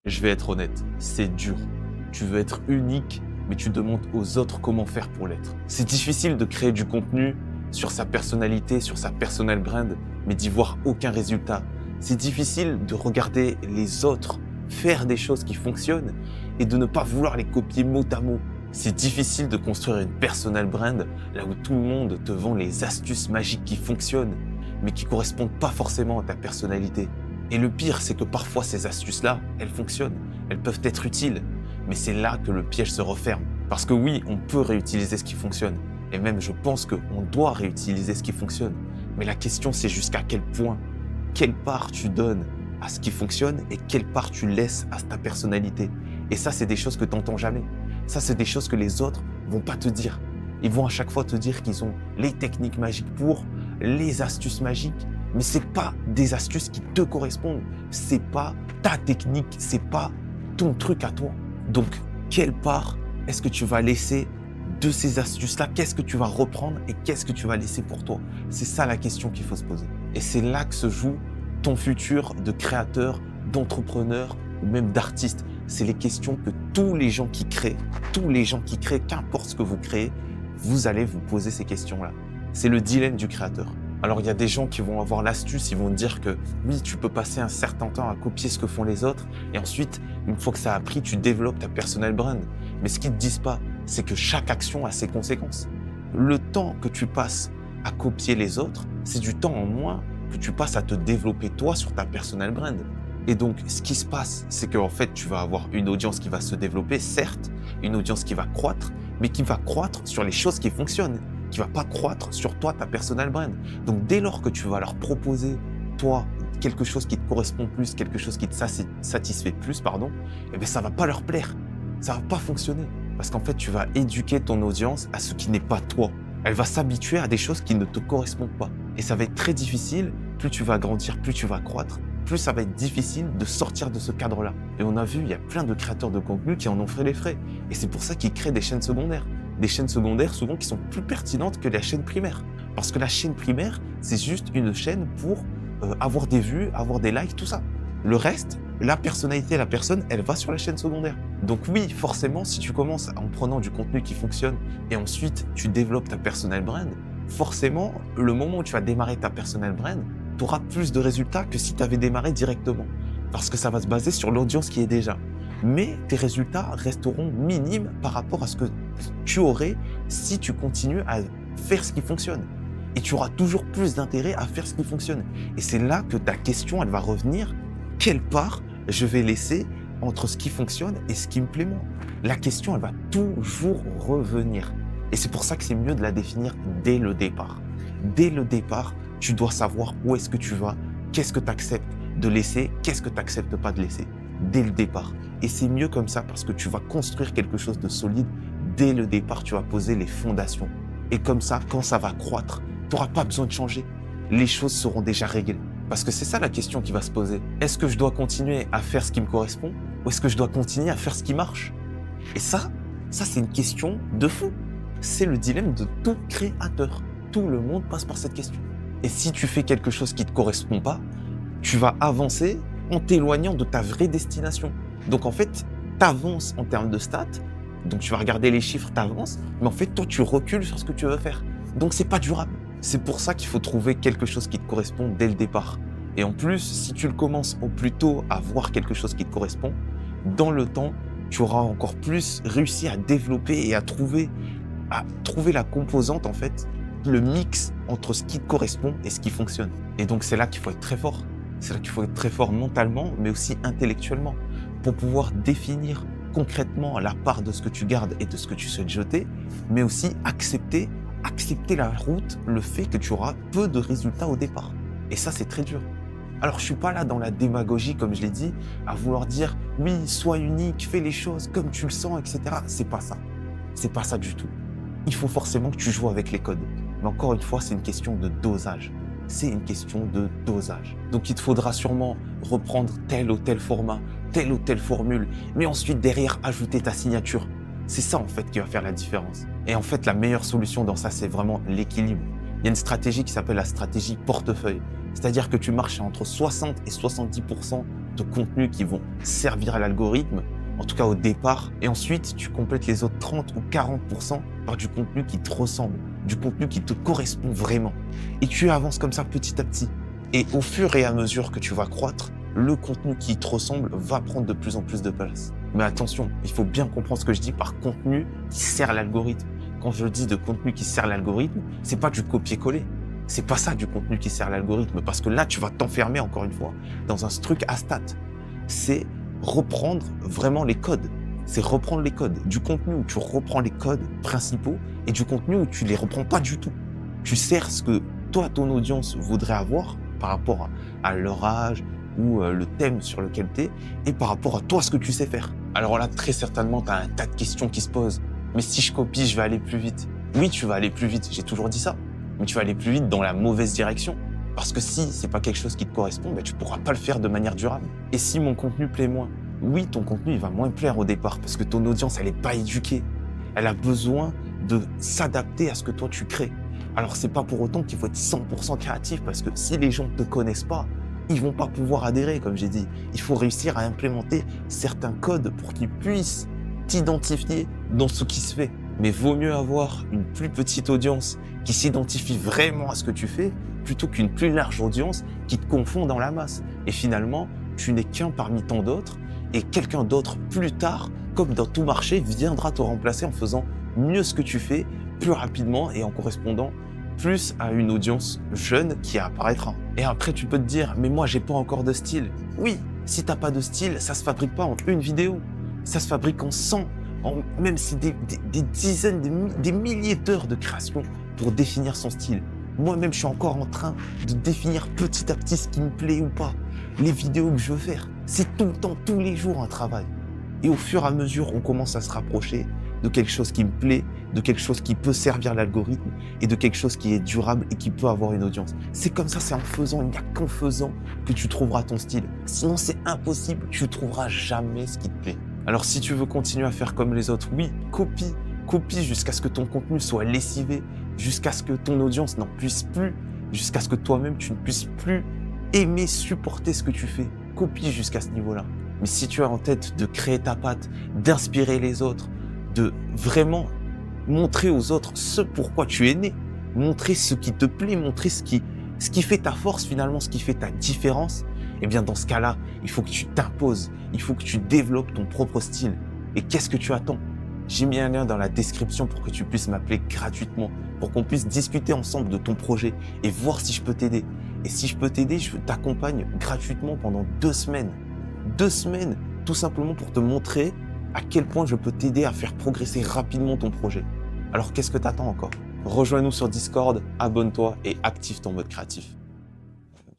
Je vais être honnête, c'est dur. Tu veux être unique, mais tu demandes aux autres comment faire pour l'être. C'est difficile de créer du contenu sur sa personnalité, sur sa personal brand, mais d'y voir aucun résultat. C'est difficile de regarder les autres faire des choses qui fonctionnent et de ne pas vouloir les copier mot à mot. C'est difficile de construire une personal brand là où tout le monde te vend les astuces magiques qui fonctionnent, mais qui correspondent pas forcément à ta personnalité. Et le pire, c'est que parfois ces astuces-là, elles fonctionnent, elles peuvent être utiles, mais c'est là que le piège se referme. Parce que oui, on peut réutiliser ce qui fonctionne, et même je pense qu'on doit réutiliser ce qui fonctionne. Mais la question, c'est jusqu'à quel point, quelle part tu donnes à ce qui fonctionne et quelle part tu laisses à ta personnalité. Et ça, c'est des choses que tu n'entends jamais. Ça, c'est des choses que les autres vont pas te dire. Ils vont à chaque fois te dire qu'ils ont les techniques magiques pour, les astuces magiques, mais c'est pas des astuces qui te correspondent. C'est pas ta technique, c'est pas ton truc à toi. Donc, quelle part est-ce que tu vas laisser de ces astuces-là? Qu'est-ce que tu vas reprendre et qu'est-ce que tu vas laisser pour toi? C'est ça la question qu'il faut se poser. Et c'est là que se joue ton futur de créateur, d'entrepreneur ou même d'artiste. C'est les questions que tous les gens qui créent, qu'importe ce que vous créez, vous allez vous poser ces questions-là. C'est le dilemme du créateur. Alors, il y a des gens qui vont avoir l'astuce, ils vont dire que oui, tu peux passer un certain temps à copier ce que font les autres et ensuite, une fois que ça a pris, tu développes ta personal brand. Mais ce qu'ils ne te disent pas, c'est que chaque action a ses conséquences. Le temps que tu passes à copier les autres, c'est du temps en moins que tu passes à te développer toi sur ta personal brand. Et donc, ce qui se passe, c'est qu'en fait, tu vas avoir une audience qui va se développer, certes, une audience qui va croître, mais qui va croître sur les choses qui fonctionnent, qui va pas croître sur toi, ta personal brand. Donc, dès lors que tu vas leur proposer, toi, quelque chose qui te correspond plus, quelque chose qui te satisfait plus, eh bien, ça va pas leur plaire. Ça va pas fonctionner. Parce qu'en fait, tu vas éduquer ton audience à ce qui n'est pas toi. Elle va s'habituer à des choses qui ne te correspondent pas. Et ça va être très difficile, plus tu vas grandir, plus tu vas croître, plus ça va être difficile de sortir de ce cadre-là. Et on a vu, il y a plein de créateurs de contenu qui en ont fait les frais. Et c'est pour ça qu'ils créent des chaînes secondaires. Des chaînes secondaires souvent qui sont plus pertinentes que la chaîne primaire. Parce que la chaîne primaire, c'est juste une chaîne pour avoir des vues, avoir des likes, tout ça. Le reste, la personnalité, la personne, elle va sur la chaîne secondaire. Donc oui, forcément, si tu commences en prenant du contenu qui fonctionne et ensuite tu développes ta personal brand, forcément, le moment où tu vas démarrer ta personal brand, tu auras plus de résultats que si tu avais démarré directement. Parce que ça va se baser sur l'audience qui est déjà. Mais tes résultats resteront minimes par rapport à ce que tu aurais si tu continues à faire ce qui fonctionne. Et tu auras toujours plus d'intérêt à faire ce qui fonctionne. Et c'est là que ta question, elle va revenir. Quelle part je vais laisser entre ce qui fonctionne et ce qui me plaît moins? La question, elle va toujours revenir. Et c'est pour ça que c'est mieux de la définir dès le départ. Dès le départ, tu dois savoir où est-ce que tu vas, qu'est-ce que tu acceptes de laisser, qu'est-ce que tu n'acceptes pas de laisser. Dès le départ. Et c'est mieux comme ça parce que tu vas construire quelque chose de solide. Dès le départ, tu vas poser les fondations. Et comme ça, quand ça va croître, tu n'auras pas besoin de changer. Les choses seront déjà réglées. Parce que c'est ça la question qui va se poser. Est-ce que je dois continuer à faire ce qui me correspond ou est-ce que je dois continuer à faire ce qui marche? Et ça c'est une question de fou. C'est le dilemme de tout créateur. Tout le monde passe par cette question. Et si tu fais quelque chose qui ne te correspond pas, tu vas avancer en t'éloignant de ta vraie destination. Donc en fait, tu avances en termes de stats, donc tu vas regarder les chiffres, tu avances, mais en fait, toi, tu recules sur ce que tu veux faire. Donc c'est pas durable. C'est pour ça qu'il faut trouver quelque chose qui te correspond dès le départ. Et en plus, si tu le commences au plus tôt à voir quelque chose qui te correspond, dans le temps, tu auras encore plus réussi à développer et à trouver la composante, en fait, le mix entre ce qui te correspond et ce qui fonctionne. Et donc, c'est là qu'il faut être très fort. C'est là qu'il faut être très fort mentalement, mais aussi intellectuellement, pour pouvoir définir concrètement la part de ce que tu gardes et de ce que tu souhaites jeter, mais aussi accepter la route, le fait que tu auras peu de résultats au départ. Et ça, c'est très dur. Alors, je suis pas là dans la démagogie, comme je l'ai dit, à vouloir dire « oui, sois unique, fais les choses comme tu le sens, etc. » C'est pas ça. C'est pas ça du tout. Il faut forcément que tu joues avec les codes. Mais encore une fois, c'est une question de dosage. C'est une question de dosage. Donc, il te faudra sûrement reprendre tel ou tel format, telle ou telle formule, mais ensuite, derrière, ajouter ta signature. C'est ça, en fait, qui va faire la différence. Et en fait, la meilleure solution dans ça, c'est vraiment l'équilibre. Il y a une stratégie qui s'appelle la stratégie portefeuille. C'est-à-dire que tu marches entre 60 et 70% de contenus qui vont servir à l'algorithme, en tout cas au départ, et ensuite tu complètes les autres 30 ou 40% par du contenu qui te ressemble, du contenu qui te correspond vraiment. Et tu avances comme ça petit à petit. Et au fur et à mesure que tu vas croître, le contenu qui te ressemble va prendre de plus en plus de place. Mais attention, il faut bien comprendre ce que je dis par contenu qui sert l'algorithme. Quand je dis de contenu qui sert l'algorithme, c'est pas du copier-coller. C'est pas ça du contenu qui sert l'algorithme, parce que là, tu vas t'enfermer encore une fois dans un truc à stat. C'est reprendre vraiment les codes. C'est reprendre les codes. Du contenu où tu reprends les codes principaux et du contenu où tu les reprends pas du tout. Tu sers ce que toi, ton audience voudrait avoir par rapport à leur âge ou le thème sur lequel tu es et par rapport à toi, ce que tu sais faire. Alors là, très certainement, tu as un tas de questions qui se posent. Mais si je copie, je vais aller plus vite. Oui, tu vas aller plus vite, j'ai toujours dit ça. Mais tu vas aller plus vite dans la mauvaise direction. Parce que si c'est pas quelque chose qui te correspond, ben, tu pourras pas le faire de manière durable. Et si mon contenu plaît moins, oui, ton contenu il va moins plaire au départ parce que ton audience, elle est pas éduquée. Elle a besoin de s'adapter à ce que toi tu crées. Alors c'est pas pour autant qu'il faut être 100% créatif parce que si les gens ne te connaissent pas, ils vont pas pouvoir adhérer, comme j'ai dit. Il faut réussir à implémenter certains codes pour qu'ils puissent t'identifier dans ce qui se fait. Mais vaut mieux avoir une plus petite audience qui s'identifie vraiment à ce que tu fais plutôt qu'une plus large audience qui te confond dans la masse. Et finalement, tu n'es qu'un parmi tant d'autres et quelqu'un d'autre plus tard, comme dans tout marché, viendra te remplacer en faisant mieux ce que tu fais plus rapidement et en correspondant plus à une audience jeune qui apparaîtra. Et après, tu peux te dire, mais moi, j'ai pas encore de style. Oui, si t'as pas de style, ça se fabrique pas en une vidéo. Ça se fabrique en 100, même si des dizaines, des milliers d'heures de création pour définir son style. Moi-même, je suis encore en train de définir petit à petit ce qui me plaît ou pas. Les vidéos que je veux faire, c'est tout le temps, tous les jours un travail. Et au fur et à mesure, on commence à se rapprocher de quelque chose qui me plaît, de quelque chose qui peut servir l'algorithme et de quelque chose qui est durable et qui peut avoir une audience. C'est comme ça, c'est en faisant, il n'y a qu'en faisant que tu trouveras ton style. Sinon, c'est impossible, tu ne trouveras jamais ce qui te plaît. Alors si tu veux continuer à faire comme les autres, oui, copie jusqu'à ce que ton contenu soit lessivé, jusqu'à ce que ton audience n'en puisse plus, jusqu'à ce que toi-même tu ne puisses plus aimer, supporter ce que tu fais. Copie jusqu'à ce niveau-là. Mais si tu as en tête de créer ta patte, d'inspirer les autres, de vraiment montrer aux autres ce pourquoi tu es né, montrer ce qui te plaît, montrer ce qui fait ta force finalement, ce qui fait ta différence, eh bien dans ce cas-là, il faut que tu t'imposes, il faut que tu développes ton propre style. Et qu'est-ce que tu attends? J'ai mis un lien dans la description pour que tu puisses m'appeler gratuitement, pour qu'on puisse discuter ensemble de ton projet et voir si je peux t'aider. Et si je peux t'aider, je t'accompagne gratuitement pendant 2 semaines. 2 semaines, tout simplement pour te montrer à quel point je peux t'aider à faire progresser rapidement ton projet. Alors qu'est-ce que tu attends encore? Rejoins-nous sur Discord, abonne-toi et active ton mode créatif.